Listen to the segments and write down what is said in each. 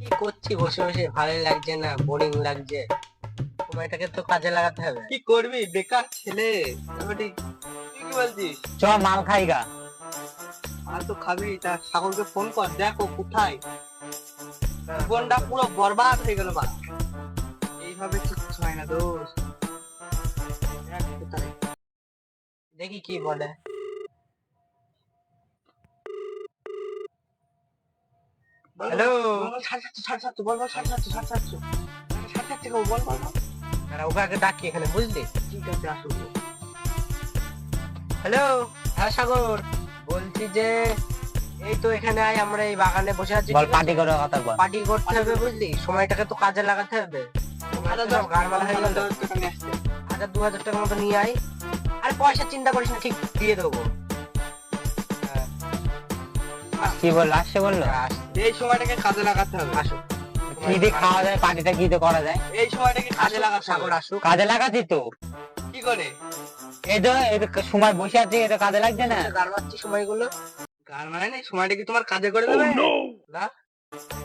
কি করছি বসে বসে, ভালোই লাগছে না, বোরিং লাগছে। সময়টাকে তো কাজে লাগাতে হবে। কি করবি, বেকার ছেলে। তুই কি বলছিস? চ মাল খাই গা। আর তো খাবি, তা ছাগলকে ফোন কর, দেখো কোথায়। জীবনটা পুরো বরবাদ হয়ে গেল। মা এইভাবে কিচ্ছু হয় না দোষ। দেখ কোথায়। দেখি কি বলে। হ্যালো, সাড়ে সাতশো বল, বল সাড়ে সাতশো, সাড়ে সাতশো, সাড়ে সাতশো বল, বল বল। ওকে আগে ডাকি এখানে, বুঝলি? ঠিক আছে, আসুন। হ্যালো, হ্যাঁ সাগর, বলছি যে এই তো এখানে আয়, আমরা এই বাগানে বসে আছি। বল পার্টি করার কথা বল। পার্টি করতে হবে, বুঝলি? সময়টাকে তো কাজে লাগাতে হবে। গাড়মালা হয়ে গেল। 1000-2000 টাকার মতো নিয়ে আয়। আর পয়সা চিন্তা করিস না, ঠিক দিয়ে দেবো। কি বল, আসছে বললো? এই সময়টাকে কাজে লাগাতে হবে। আসো, কি দিয়ে খাওয়া যায়, পার্টিটা কি দিয়ে করা যায়? এই সময়টাকে কাজে লাগাতে হবে। সাগর আসুক। কাজে লাগাচ্ছি তো। কি করে? এই তো সময় বসে আছি, এটা কাজে লাগছে না। গাড়মাচ্ছি সময়গুলো। গান মানে নেই, সময়টা কি তোমার কাজে করে দেবে না,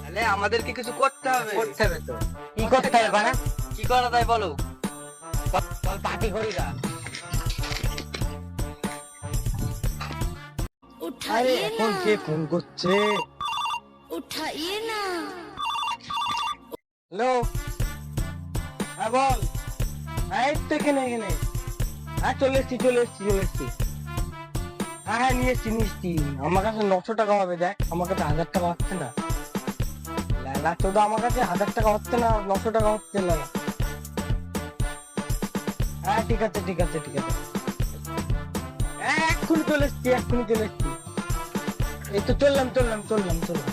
তাহলে আমাদেরকে কিছু করতে হবে। করতে হবে তো। কি করতে হবে বাড়া? কি করা যায় বলো? বল পার্টি করি গা। उठाइए ना, এখন কে ফোন করছে? उठाइए ना। হ্যালো, হ্যাঁ বল। এই তো এখানে এখানে। হ্যাঁ চলে এসছি, চলে এসছি, চলে এসছি। হ্যাঁ হ্যাঁ নিয়ে এসছি, নিয়ে এসছি। আমার কাছে 900 টাকা হবে। দেখ আমার কাছে 1000 টাকা হচ্ছে না। লালা চোদা, আমার কাছে 1000 টাকা হচ্ছে না, 900 টাকা হচ্ছে না। হ্যাঁ ঠিক আছে, ঠিক আছে, ঠিক আছে। এক্ষুনি চলে এসছি, এক্ষুনি চলে এসছি। এই তো চললাম চললাম চললাম চললাম।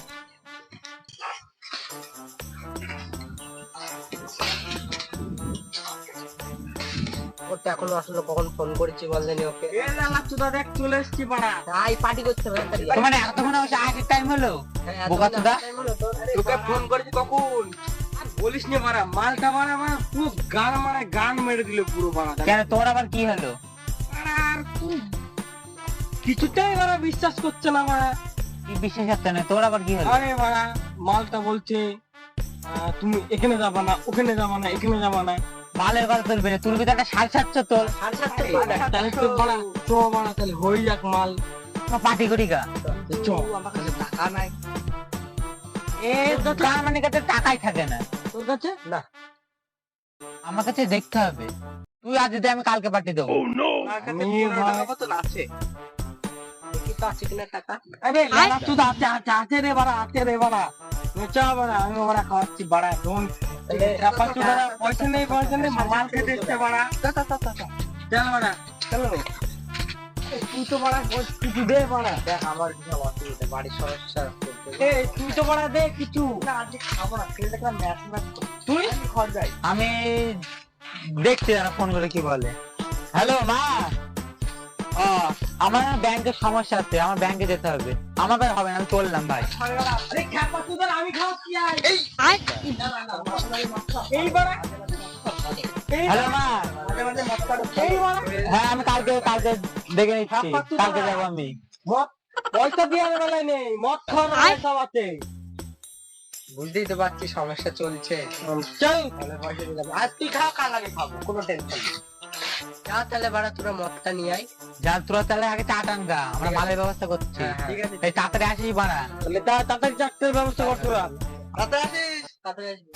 ও তো এখনো আসলে কখন ফোন করেছি বললেনি ওকে। এ লালা চোদা, দেখ চলে এসছি পাড়া। তাই পার্টি করতে হবে তাড়াতাড়ি। তোমার এতক্ষণ আগের টাইম হলো? হ্যাঁ, বোকা এতক্ষণ চোদা। time হলো তো। আরে তোকে বাবা। ফোন করেছি কখন? আর বলিস নি মারা, মালটা মারা মারা পুরো গান মারা গান মেরে দিল পুরো মারা। কেন তোর আবার কি হলো? আর কিছুটাই মারা বিশ্বাস করছে না মারা। কি বিশ্বাস হচ্ছে না, তোর আবার কি হলো? আরে মারা, মালটা বলছে তুমি এখানে যাবা না, ওখানে যাবা না, এখানে যাবা না। মালের কথা তুলবি না, তুলবি তো একটা 750 তোল। 750 তো দেখ। তাহলে তো মারা চ মারা, তাহলে হয়ে যাক মাল। পার্টি করি গা। চ। আমার কাছে টাকা নাই। এ তার মানে কাছে টাকাই থাকে না। তোর কাছে না, আমার কাছে দেখতে হবে। তুই আজ দে, আমি কালকে পাঠিয়ে দেবো। আমি ভাই মতন আছে। দেখি তো আছে কিনা টাকা। আরে লালা চোদা, আছে আছে আছে রে বাড়া, আছে রে বাড়া। চ বাড়া, আমি বাড়া খাওয়াচ্ছি বাড়া। ধন চাপা চোদা, পয়সা নেই, পয়সা নেই, মাল খেতে এসছে বাড়া। চল বাড়া, চলো। তুই তো বাড়া কিছু দে বাড়া। দেখ আমার বিশাল অসুবিধা, বাড়ির সমস্যা চলছে। এই তুই তো বাড়া দে কিছু। না, আজকে খাবো না, খেলে দেখলাম ম্যাচ ম্যাচ তুই ঘর যাই। আমি দেখছি না ফোন করে কি বলে। হ্যালো মা, ও আমার ব্যাংকের সমস্যা আছে, আমার ব্যাংকে যেতে হবে। আমার ভাই হবে না, আমি চললাম ভাই। আরে খ্যাপা চোদা, আমি খাওয়াচ্ছি আয়। এই বাড়া, এই হ্যালো মা, মাঝে মাঝে মদ খাওয়া। এই বাড়া, হ্যাঁ আমি কালকে কালকে দেখে নিচ্ছি, কালকে যাবো আমি। মদ পয়সা দেওয়ার বেলায় নেই, মদ খাওয়ার বেলায় সব আছে। বুঝতেই তো পারছি সমস্যা চলছে। চল তাহলে পয়সা দিলাম, আজ তুই খাও, কাল আগে খাবো, কোনো টেনশন নেই। যা তাহলে বাড়া, তোরা মদটা নিয়ে আয়। যা তোরা তাহলে আগে চা টান গা, আমরা মালের ব্যবস্থা করছি। হ্যাঁ, হ্যাঁ। ঠিক আছে, এই তাড়াতাড়ি আসিস বাড়া। তাহলে তাড়াতাড়ি চাকরির ব্যবস্থা কর তোরা। তাড়াতাড়ি আসিস, তাড়াতাড়ি আসবি।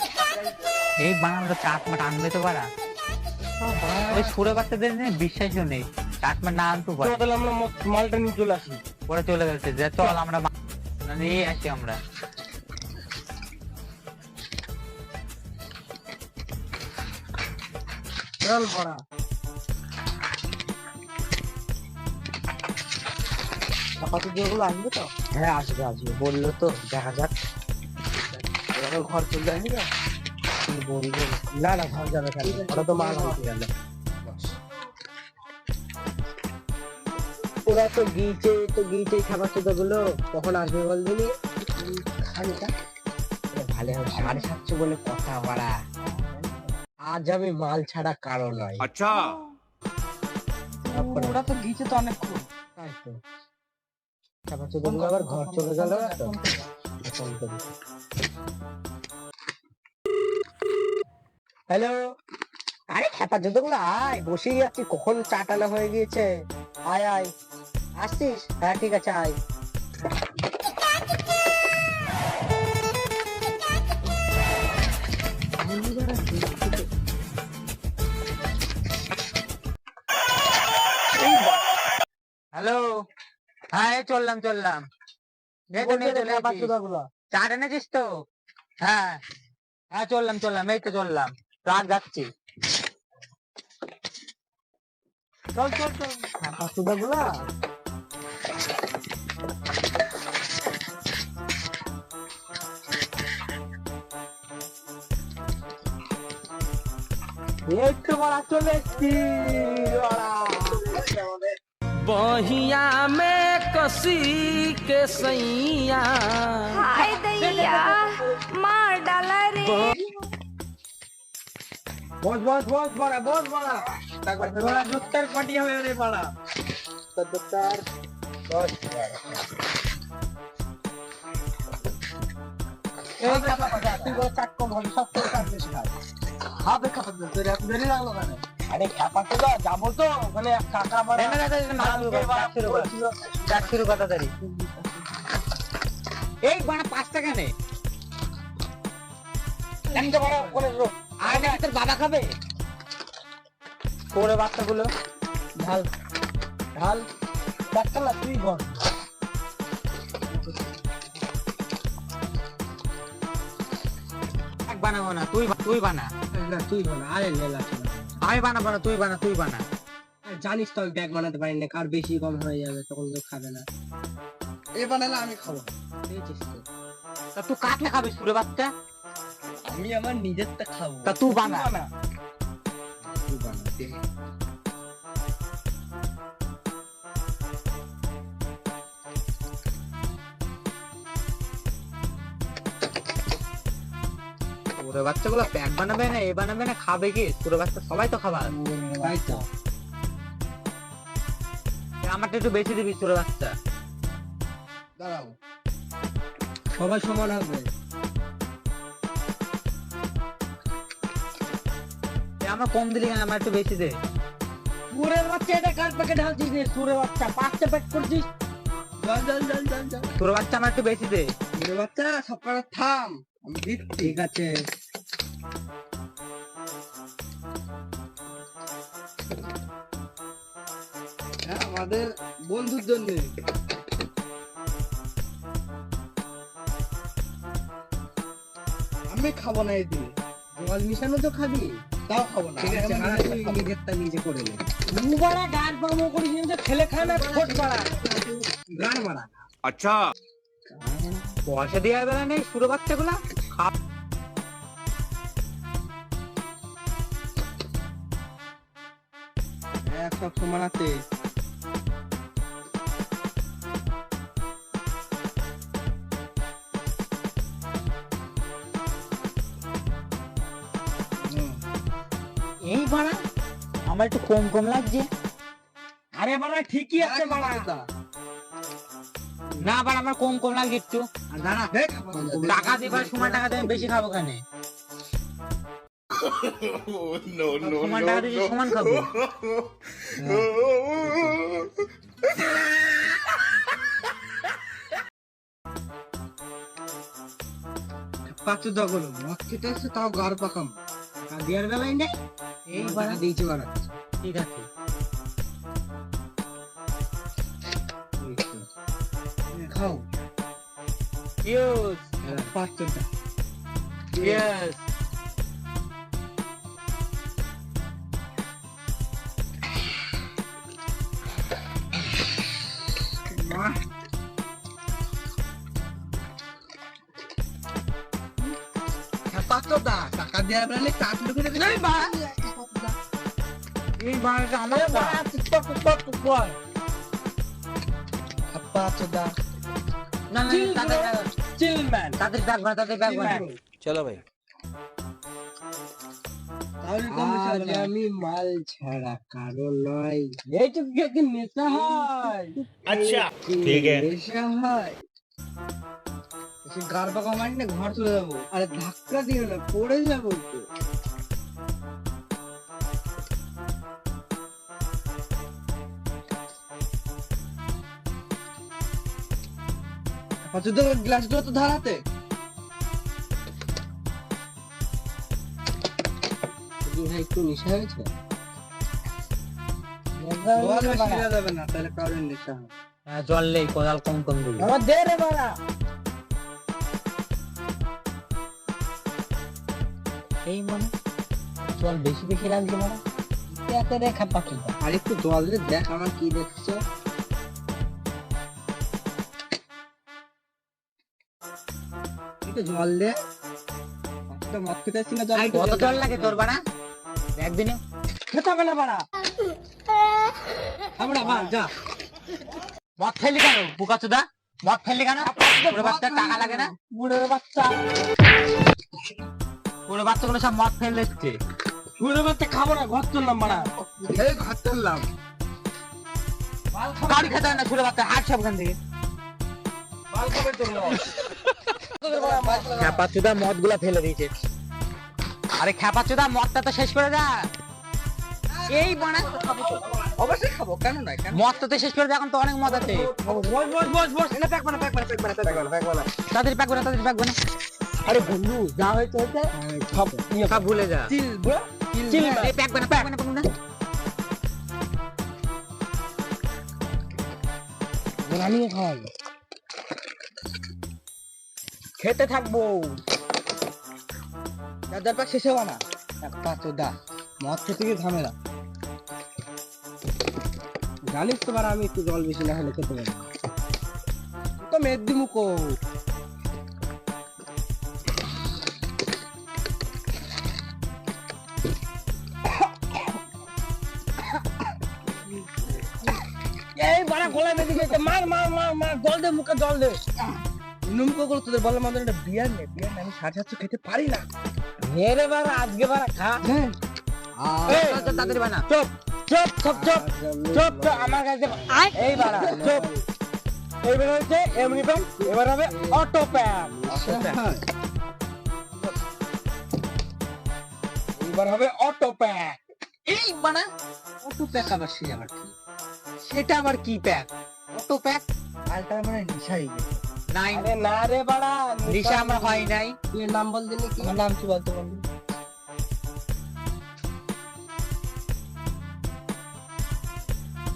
এই বানানো চাট মাট আনবে তো বাড়া। ওই সুরে বাচ্চাদের নিয়ে বিশ্বাসও নেই, চাট মাট না আনতো চল তাহলে আমরা মালটা নিয়ে চলে আসি। পরে চলে গেছে যে চল আমরা নিয়ে আসি আমরা। চল পড়া। চাপাতি যেগুলো আসবে তো? হ্যাঁ আসবে আসবে, বললো তো, দেখা যাক। এবার ঘর চলে যায়নি না? বলবো না, না ঘর যাবে কেন, ওরা তো মাল আনতে গেল। ওরা তো গিয়েছে খাবার চোদা গুলো, কখন আসবে বলদিনি? ভালো হবে, 750 বলে কথা বাড়া। আজ আমি মাল ছাড়া কারো নয়। अच्छा ওরা তো গিয়েছে তো অনেকক্ষণ। তাই তো খাবার চোদা গুলো আবার ঘর চলে গেল তো। ফোন করি। হ্যালো। আরে খেপা যতগুলো আয়, বসেই আছি, কখন চা টানা হয়ে গিয়েছে। আয় আয়, আসছিস? হ্যাঁ ঠিক আছে আয়। হ্যালো, হ্যাঁ এই চললাম চললাম, এই তো নিয়ে চলে এসেছি। চা এনেছিস তো? হ্যাঁ হ্যাঁ চললাম চললাম, এই তো চললাম, রাত যাচ্ছি। চল চল চল। গুলা এই তো বড়া চলে এসছি। बहिया में कसी के सैया हाय दैया मार डाला रे বস বস বস বড়া, বস বড়া। বড়া জুত্তার পাটি হবে রে বড়া। দোকান এই খাপা কথা, তুই বড় চাট কম হবে, সব থেকে চাট বেশি খায়। হবে খাপা তো, তোর এত দেরি লাগলো কেন? আরে খাপা তো যাবো তো, ওখানে কাকা বড়া। ডাক শুরু কথা তারি। এই বানা 5 টাকা নে। একটা বড়া ওখানে রো। আর নাকি তোর বাবা খাবে? করে বাচ্চাগুলো ঢাল ঢাল, ডাক্তার না তুই ঘর। এক বানাবো না, তুই বানা। না তুই বানা, আরে লেলা চল। আমি বানাবো না, তুই বানা। আর জানিস তো আমি ব্যাগ বানাতে পারি না, কার বেশি কম হয়ে যাবে তখন কেউ খাবে না। এ বানালে আমি খাবো, বুঝেছিস তো? তা তুই কাকে খাবিস পুরো বাচ্চা? আমি আমার নিজেরটা খাবো। তা তুই বানা। তুই বানা দে। পুরো বাচ্চাগুলো প্যাক বানাবে না, এ বানাবে না, খাবে কি? পুরো বাচ্চা সবাই তো খাবার। তাই তো। আমারটা একটু বেশি দিবি পুরো বাচ্চা। দাঁড়াও, সবাই সমান হবে। আমার কম দিলি কেন? আমার একটু বেশি দে। সুরের বাচ্চা, এটা কার প্যাকে ঢালছিস রে? সুরের বাচ্চা 5টা প্যাক করছিস। জল জল জল জল জল। পুরো বাচ্চা আমার একটু বেশি দে। সুরের বাচ্চা সব করা থাম, আমি দিচ্ছি। ঠিক আছে। আমাদের বন্ধুর জন্য। আমি খাবো না এই দিন। জল মিশানো তো খাবি, তাও খাবো না। ঠিক আছে, তুই নিজেরটা নিজে করে নে। দুবারা গাড় পামো করি কিন্তু ছেলে খায় না, ফোট মারা গাড় মারা। अच्छा পয়সা দেওয়ার বেলা নেই পুরো বাচ্চাগুলা। এক সব সমানাতে। এই বাড়া আমার একটু কম কম লাগছে। আরে বাড়া ঠিকই আছে বাড়া। না বাড়া আমার কম কম লাগছে একটু। আর দাঁড়া, দেখ টাকা দিবার সময় টাকা দিয়ে বেশি খাবো কেন? no no সমান no টাকা দিয়ে সমান খাবো। পাঁচ দগুলো মদ খেতে এসে তাও গাড় পাকাম। কাদিয়ার বেলায় নেই, এই বাড়া দিয়েছে বাড়া। ঠিক আছে। খাও ইউজ পাঁচটা। ইয়েস। পাঁচটা টাকা দেওয়ার বেলা কাঠ ঢুকে দেবে। এই বাড়াটা আমার বাড়া টুকপা টুকপা টুকপা। পাঁচটা না না চিলম্যান। তাদের ব্যাগ বানা, তাদের ব্যাগ বানা। चलो भाई আজ আমি মাল ছাড়া কারো নয়। এইটুকু কি নেশা হয়? अच्छा ठीक है নেশা হয়। গাড় পাকা মারি না, ঘর চলে যাবো। আরে ধাক্কা দিও না, পড়ে যাবো তো। পাঁচুদা গ্লাসগুলো তো ধরাতে একটু নেশা হয়েছে যাবে না তাহলে কারোর নেশা হবে জল নেই কোদাল কম কম দিবি আমার দে রে বাড়া এই মানে জল বেশি বেশি লাগছে মানে এত রেখা পাচ্ছি আর একটু জল দিয়ে দেখ আমার কি দেখছো একটু জল দে তো মদ খেতে আসছি না জল কত জল লাগে তোর বাড়া একদিনে খেতে হবে না বাড়া আমরা ভাগ যা মদ ফেললি কেন বুকাচুদা মদ ফেললি কেন পুরো বাচ্চা টাকা লাগে না বুড়োর বাচ্চা পুরো বাচ্চাগুলো সব মদ ফেল দিচ্ছে বুড়োর বাচ্চা খাবো না ঘর চললাম বাড়া এই ঘর চললাম গাড়ি খেতে হয় না ছোট বাচ্চা হাট সব ওখান থেকে বাল কবে চললো খ্যাপাচুদা মদ গুলা ফেলে দিয়েছে আরে খ্যাপাচুদা মদটা তো শেষ করে দা এই বানা অবশ্যই খাবো কেন না কেন মদটা তো শেষ করে দে এখন তো অনেক মদ আছে বস এটা প্যাক বানা তাড়াতাড়ি প্যাক করে তাড়াতাড়ি প্যাক করে আরে বন্ধু যা হয়েছে হয়েছে সব ভুলে যা চিল ব্রো চিল এই প্যাক করে প্যাক করে বানিয়ে খাওয়াবো খেতে থাকবো দাদার পাক শেষ হবে না একটা চোদা মদ খেতে গিয়ে ঝামেলা জানিস তো বার আমি একটু জল বেশি না হলে খেতে পারি না। তো মেদ্দি মুখো এই বড় গলায় বেঁধে গেছে মার মার মার মার জল দে মুখে জল দে নুমকো গুলো তোদের বলার মধ্যে একটা বিয়ার নে আমি 750 খেতে পারি না মেরে বার আজকে বার খা এই তাড়াতাড়ি বানা চুপ চুপ চুপ চুপ চুপ চুপ আমার কাছে এই বাড়া চুপ এইবার হচ্ছে এমনি প্যান এবার হবে অটো প্যান এবার হবে অটো প্যান এই বানা অটো প্যাক আবার সে আবার কি সেটা আবার কি প্যাক অটো প্যাক আলটা মানে নিশাই নাই আরে না রে বাড়া নিশা আমরা হয় নাই তুই নাম বল দিনি কি নাম কি বলতে বন্ধু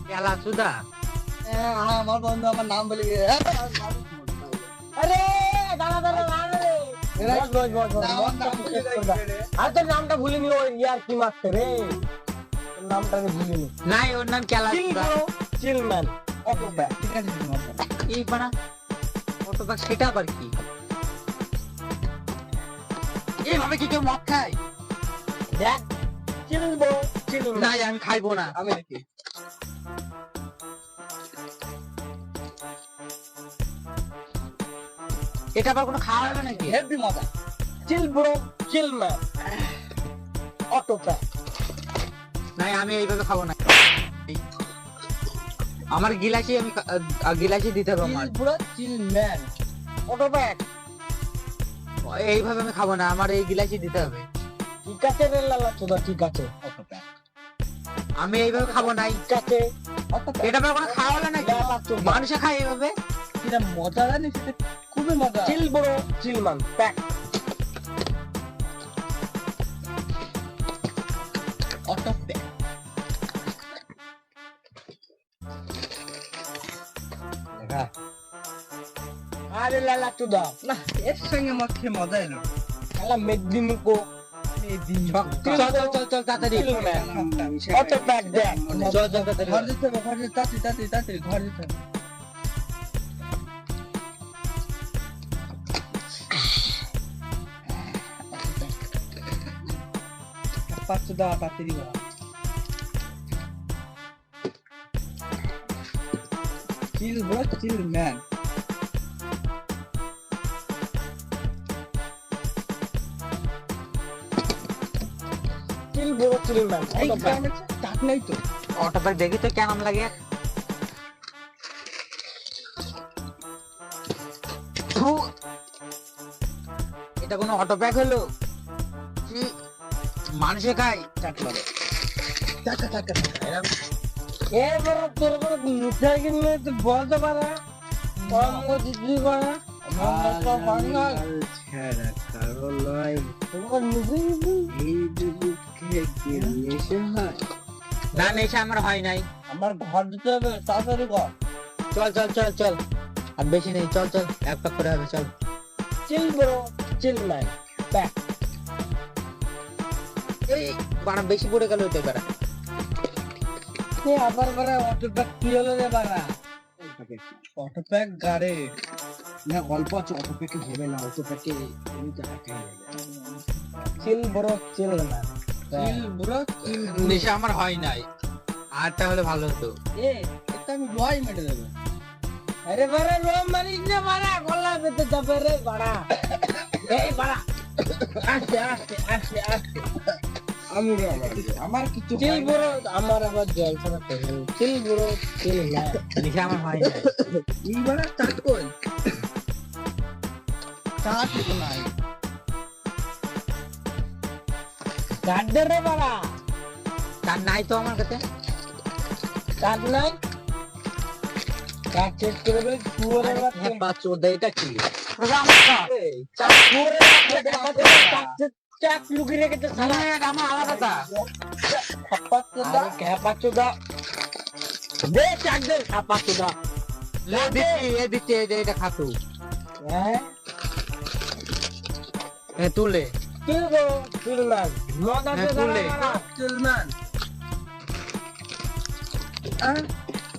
খেলাচুদা আমার বন্ধু আমার নাম বলে আরে দাঁড়া দাঁড়া দাঁড়া রে বস বস বস আর তোর নামটা ভুলিনি ওই ইয়ার কি মারতে রে তোর নামটা আমি ভুলিনি নাই ওর নাম খেলাচুদা চিলম্যান অটো ব্যাক ঠিক আছে এই বানা অটো প্যাক সেটা আবার কি এইভাবে কি কেউ মদ খায় দেখ চিলবো চিল নাই আমি খাইবো না আমি দেখি এটা আবার কোনো খাওয়া হবে নাকি হেভি মজা chill bro chill man auto pack নাই আমি এইভাবে খাবো না আমার গিলাসি আমি গিলাসি দিতে হবে আমার chill bro chill man auto pack এইভাবে আমি খাবো না আমার এই গিলাসি দিতে হবে ঠিক আছে রে লালা চোদা ঠিক আছে অটো প্যাক আমি এইভাবে খাবো না ঠিক আছে অটো প্যাক এটা আবার কোনো খাওয়া হলো নাকি লালা চোদা মানুষে খায় এইভাবে এটা মজা জানিস এটা খুবই মজা chill bro chill man pack auto pack আরে লালা চোদা না এর সঙ্গে মত খেয়ে মজা এলো লালা মেদিনীকো চল চল চল চল তাড়াতাড়ি অটো প্যাক দেখ চল চল তাড়াতাড়ি ঘর দিতে হবে ঘর দিতে তাড়াতাড়ি ঘর দিতে হবে পাঁচশো দাও তাড়াতাড়ি বা chill bro chill man chill bro chill man টাক নাই তো অটো প্যাক দেখি তো কেমন লাগে থু, এটা কোনো অটো প্যাক হলো কি মানুষে খায় টাকা এবার তোর মুখে কিনলে তো বলতে পারে দিদি করা আমার তো বাঙাল ছেড়া কারো নয়, তোমার নিজেই এই যদি খেয়ে নেশা হয়। না নেশা আমার হয় নাই। আমার ঘর দিতে হবে, তাড়াতাড়ি কর। চল চল চল চল, আর বেশি নেই, চল চল, এক পাক করে হবে, চল। চিল ব্রো, চিল নাই। ব্যাক। এই বাড়া বেশি পড়ে গেল ওইটা বাড়া। আবার বারা অটো প্যাক কি হলো রে বারা? অটো প্যাক গাড়ে না অল্প আছে, অত পেকে হবে না, অত পেকে তুমি তো হাতে চিল ব্রো, চিল না। চিল ব্রো, চিল। নেশা আমার হয় নাই, আরটা হলে ভালো হতো। এটা আমি ভয় মেটে দেবো। আরে বারা রোম মারিস না বারা, গলা বেঁধে যাবে রে বারা। এই বারা, আস্তে আস্তে আস্তে আস্তে। আমার কিছু চিল ব্রো, আমার আবার জল ছাড়া করে। চিল ব্রো, চিল না। নেশা আমার হয় নাই। এইবার স্টার্ট কর। কাট নাই। কাট দে রে বারা। তার নাই তো আমার কাছে। কাট নাই। কাট চেক করে বলে পুরো হ্যাঁ বাচ্চা, এটা কি? চাক লুকিয়ে রেখেছে সালা। আমার আলাদা। আরে ক্যাপাচুদা দে, চাক দে ক্যাপাচুদা। লে দিচ্ছি, এ দিচ্ছি, এটা খাতু। হ্যাঁ এ তুলে। চিল গো, চিল ম্যান। মদ আছে হ্যাঁ, তুলে। চিল ম্যান।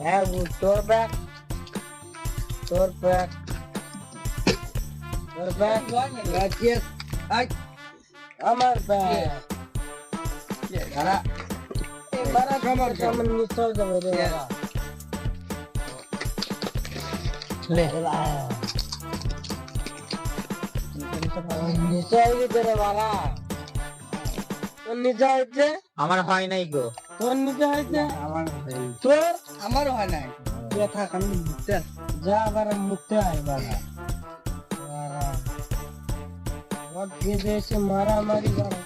হ্যাঁ তোর ব্যাগ, তোর ব্যাগ, তোর ব্যাগ। আমার ব্যাগ। এবারে আমার কেমন নিশ্চয় যাবে রে বাবা। লে। নিশ্চয় গেছে রে বাবা। তোর নিচে হয়েছে, আমার হয় নাই গো। তোর নিচে হয়েছে, তোর আমারও হয় নাই। তুই থাক, আমি মুখতে যা আবার মুখতে হয় বাবা। মদ খেতে এসে মারামারি বাবা।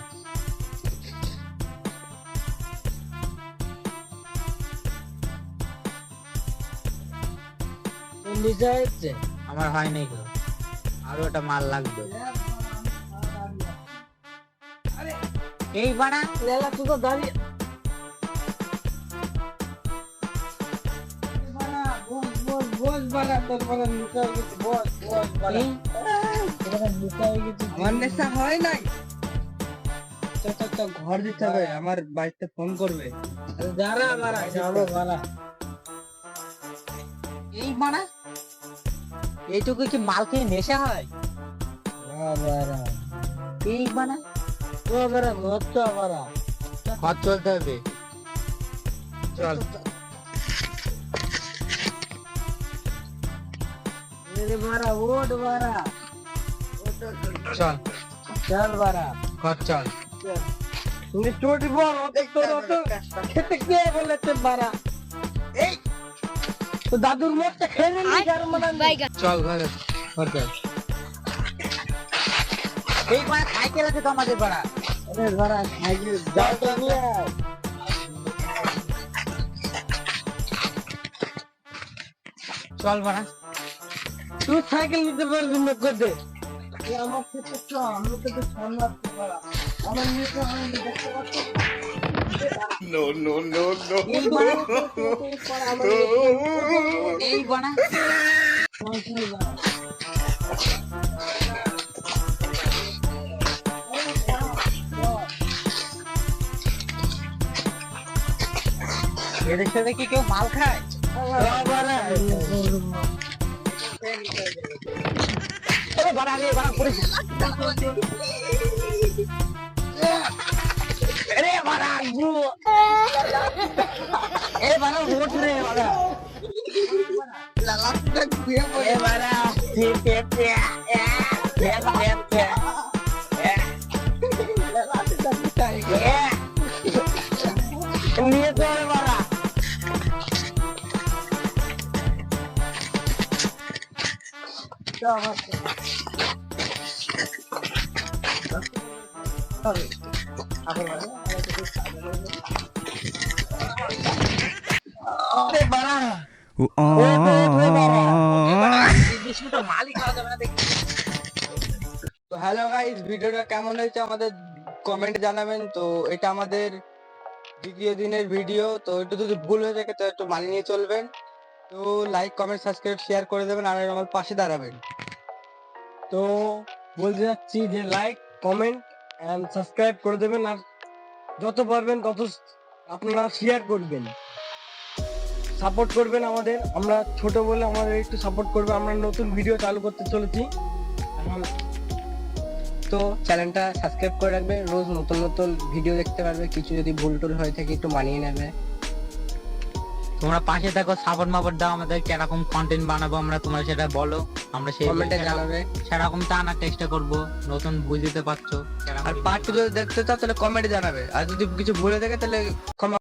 তোর নিচে হয়েছে, আমার হয় নাই গো, আরো একটা মাল লাগবে। এই বাড়া লেলা তুই তো দাঁড়িয়ে বস বাড়া, তোর বাড়া নিচে হয়ে গেছে, বস বস বাড়া। তোর বাড়া নিচে হয়ে গেছে। আমার নেশা হয় নাই। ঘর দিতে হবে, আমার বাড়িতে ফোন করবে। যারা বাড়া যাবো বাড়া। এই বাড়া, এইটুকু কি মাল খেয়ে নেশা হয়? না বাড়া, এই বাড়া ও বাড়া ঘরটা বাড়া। ঘর চলতে হবে, চল। এরে বাড়া ওঠ বাড়া, চল চল বাড়া। ঘর চল। তুমি চোট বল, তোর অত খেতে কে বলেছে বাড়া? এই তো দাদুর মতটা খেয়ে নিলি যার মানে। চল ঘরে, ঘর চল। এই বাড়া সাইকেল আছে তো আমাদের বাড়া। আরে বাড়া সাইকেল যাও তো নিয়ে আয়। চল বাড়া। তুই সাইকেল নিতে পারবি না কোথায়? আমার ক্ষেত্রে চ, আমি তোকে সামলাতে পারা। আমার নিতে আমি দেখতে পাচ্ছি। No, no, no, no. এই বাড়া এই বাড়া এদের সাথে কি কেউ মাল খায়? আরে বাড়া, আরে বাড়া পড়েছে। আরে বাড়া, এ বাড়া ওঠ রে বাড়া। এ বাড়া, নিয়ে চলে বাড়া। মালিক খাওয়া যাবে না দেখি। তো হ্যালো গাইস, ভিডিওটা কেমন হয়েছে আমাদের কমেন্টে জানাবেন। তো এটা আমাদের দ্বিতীয় দিনের ভিডিও, তো একটু যদি ভুল হয়ে থাকে তো একটু মানিয়ে নিয়ে চলবেন। তো লাইক কমেন্ট সাবস্ক্রাইব শেয়ার করে দেবেন আর আমার পাশে দাঁড়াবেন। তো বলতে যাচ্ছি যে লাইক কমেন্ট এন্ড সাবস্ক্রাইব করে দেবেন, আর যত পারবেন তত আপনারা শেয়ার করবেন, সাপোর্ট করবেন আমাদের। আমরা ছোট বলে আমাদের একটু সাপোর্ট করবে। আমরা নতুন ভিডিও চালু করতে চলেছি এখন, তো চ্যানেলটা সাবস্ক্রাইব করে রাখবে, রোজ নতুন নতুন ভিডিও দেখতে পারবে। কিছু যদি ভুল টুল হয়ে থাকে একটু মানিয়ে নেবে। তোমরা পাশে থাকো, সাপোর্ট মাপোর্ট দাও আমাদের, কিরকম কন্টেন্ট বানাবো আমরা, তোমরা সেটা বলো, আমরা সেই কমেন্টে জানাবে। সেরকম তা আনার চেষ্টা করবো। নতুন বুঝতে পারছো আর পার্ট টু যদি দেখতে চাও তাহলে কমেন্টে জানাবে, আর যদি কিছু ভুলে থাকে তাহলে ক্ষমা